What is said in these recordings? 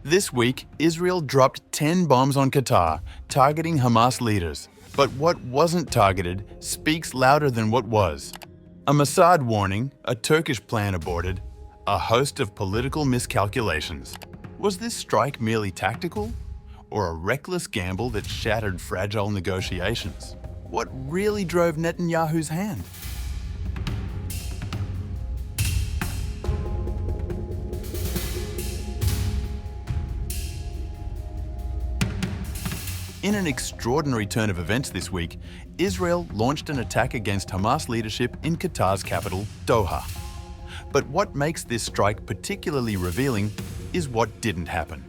This week, Israel dropped 10 bombs on Qatar, targeting Hamas leaders. But what wasn't targeted speaks louder than what was. A Mossad warning, a Turkish plan aborted, a host of political miscalculations. Was this strike merely tactical? Or a reckless gamble that shattered fragile negotiations? What really drove Netanyahu's hand? In an extraordinary turn of events this week, Israel launched an attack against Hamas leadership in Qatar's capital, Doha. But what makes this strike particularly revealing is what didn't happen.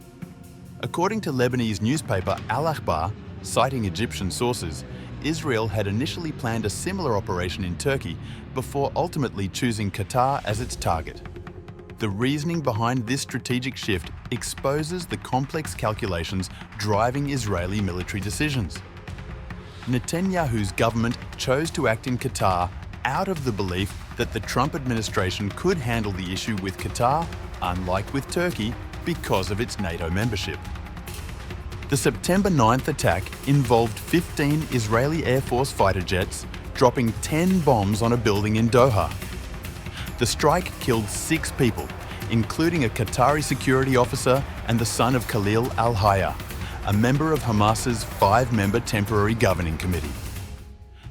According to Lebanese newspaper Al Akhbar, citing Egyptian sources, Israel had initially planned a similar operation in Turkey before ultimately choosing Qatar as its target. The reasoning behind this strategic shift exposes the complex calculations driving Israeli military decisions. Netanyahu's government chose to act in Qatar out of the belief that the Trump administration could handle the issue with Qatar, unlike with Turkey, because of its NATO membership. The September 9th attack involved 15 Israeli Air Force fighter jets dropping 10 bombs on a building in Doha. The strike killed 6 people, including a Qatari security officer and the son of Khalil al-Hayya, a member of Hamas's 5-member temporary governing committee.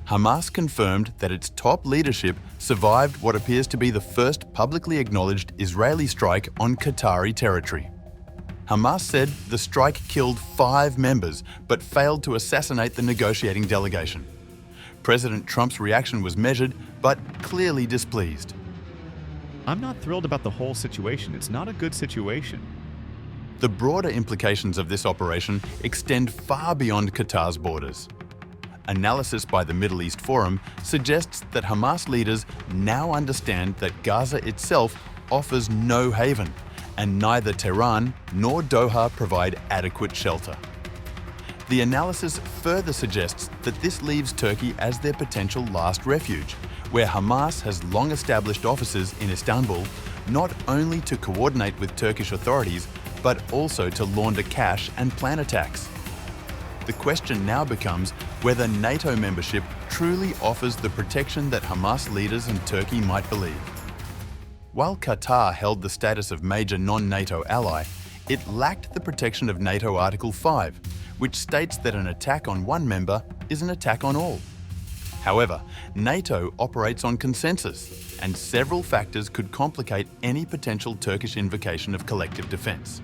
Hamas confirmed that its top leadership survived what appears to be the first publicly acknowledged Israeli strike on Qatari territory. Hamas said the strike killed 5 members but failed to assassinate the negotiating delegation. President Trump's reaction was measured but clearly displeased. I'm not thrilled about the whole situation. It's not a good situation. The broader implications of this operation extend far beyond Qatar's borders. Analysis by the Middle East Forum suggests that Hamas leaders now understand that Gaza itself offers no haven, and neither Tehran nor Doha provide adequate shelter. The analysis further suggests that this leaves Turkey as their potential last refuge, where Hamas has long established offices in Istanbul, not only to coordinate with Turkish authorities, but also to launder cash and plan attacks. The question now becomes whether NATO membership truly offers the protection that Hamas leaders and Turkey might believe. While Qatar held the status of major non-NATO ally, it lacked the protection of NATO Article 5, which states that an attack on one member is an attack on all. However, NATO operates on consensus, and several factors could complicate any potential Turkish invocation of collective defense.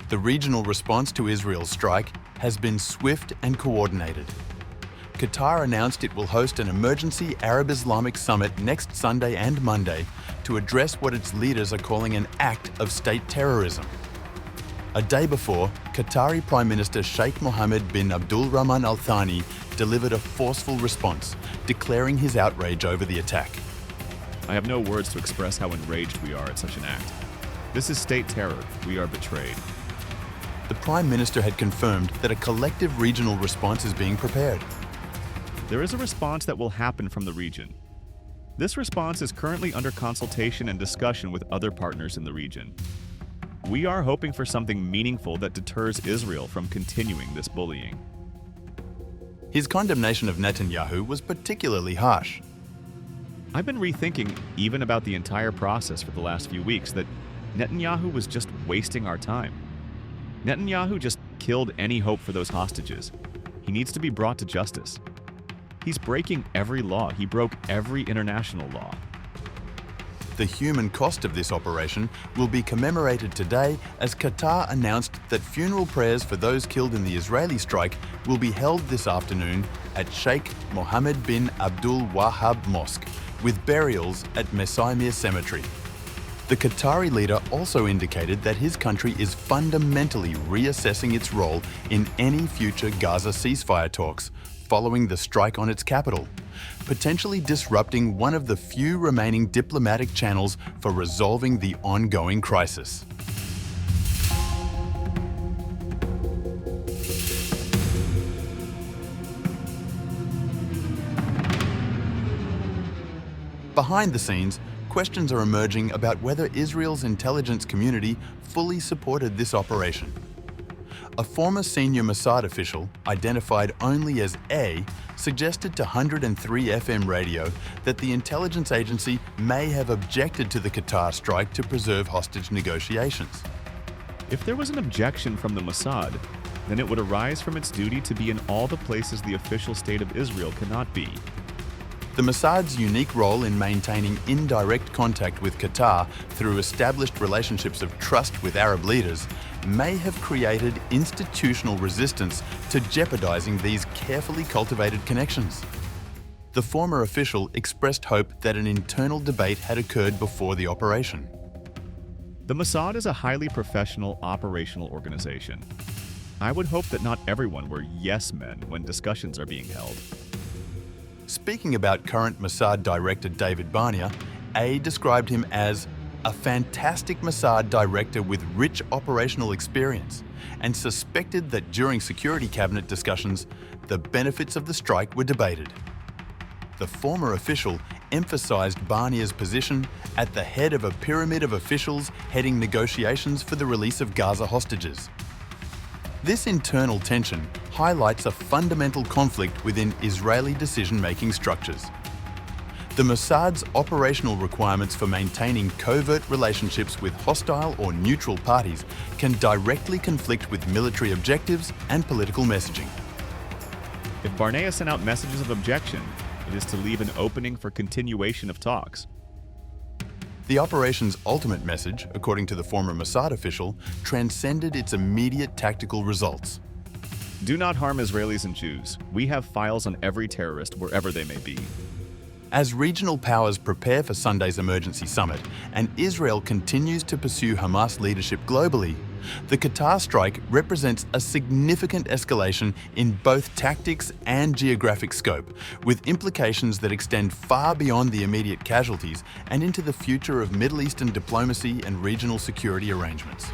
The regional response to Israel's strike has been swift and coordinated. Qatar announced it will host an emergency Arab-Islamic summit next Sunday and Monday to address what its leaders are calling an act of state terrorism. A day before, Qatari Prime Minister Sheikh Mohammed bin Abdul Rahman Al Thani delivered a forceful response, declaring his outrage over the attack. I have no words to express how enraged we are at such an act. This is state terror. We are betrayed. The Prime Minister had confirmed that a collective regional response is being prepared. There is a response that will happen from the region. This response is currently under consultation and discussion with other partners in the region. We are hoping for something meaningful that deters Israel from continuing this bullying. His condemnation of Netanyahu was particularly harsh. I've been rethinking, even about the entire process for the last few weeks, that Netanyahu was just wasting our time. Netanyahu just killed any hope for those hostages. He needs to be brought to justice. He's breaking every law. He broke every international law. The human cost of this operation will be commemorated today as Qatar announced that funeral prayers for those killed in the Israeli strike will be held this afternoon at Sheikh Mohammed bin Abdul Wahhab Mosque, with burials at Messaimir Cemetery. The Qatari leader also indicated that his country is fundamentally reassessing its role in any future Gaza ceasefire talks following the strike on its capital, potentially disrupting one of the few remaining diplomatic channels for resolving the ongoing crisis. Behind the scenes, questions are emerging about whether Israel's intelligence community fully supported this operation. A former senior Mossad official, identified only as A, suggested to 103 FM radio that the intelligence agency may have objected to the Qatar strike to preserve hostage negotiations. If there was an objection from the Mossad, then it would arise from its duty to be in all the places the official state of Israel cannot be. The Mossad's unique role in maintaining indirect contact with Qatar through established relationships of trust with Arab leaders may have created institutional resistance to jeopardizing these carefully cultivated connections. The former official expressed hope that an internal debate had occurred before the operation. The Mossad is a highly professional operational organization. I would hope that not everyone were yes men when discussions are being held. Speaking about current Mossad director David Barnea, A described him as a fantastic Mossad director with rich operational experience and suspected that during security cabinet discussions, the benefits of the strike were debated. The former official emphasized Barnea's position at the head of a pyramid of officials heading negotiations for the release of Gaza hostages. This internal tension highlights a fundamental conflict within Israeli decision-making structures. The Mossad's operational requirements for maintaining covert relationships with hostile or neutral parties can directly conflict with military objectives and political messaging. If Barnea sent out messages of objection, it is to leave an opening for continuation of talks. The operation's ultimate message, according to the former Mossad official, transcended its immediate tactical results. Do not harm Israelis and Jews. We have files on every terrorist wherever they may be. As regional powers prepare for Sunday's emergency summit and Israel continues to pursue Hamas leadership globally, the Qatar strike represents a significant escalation in both tactics and geographic scope, with implications that extend far beyond the immediate casualties and into the future of Middle Eastern diplomacy and regional security arrangements.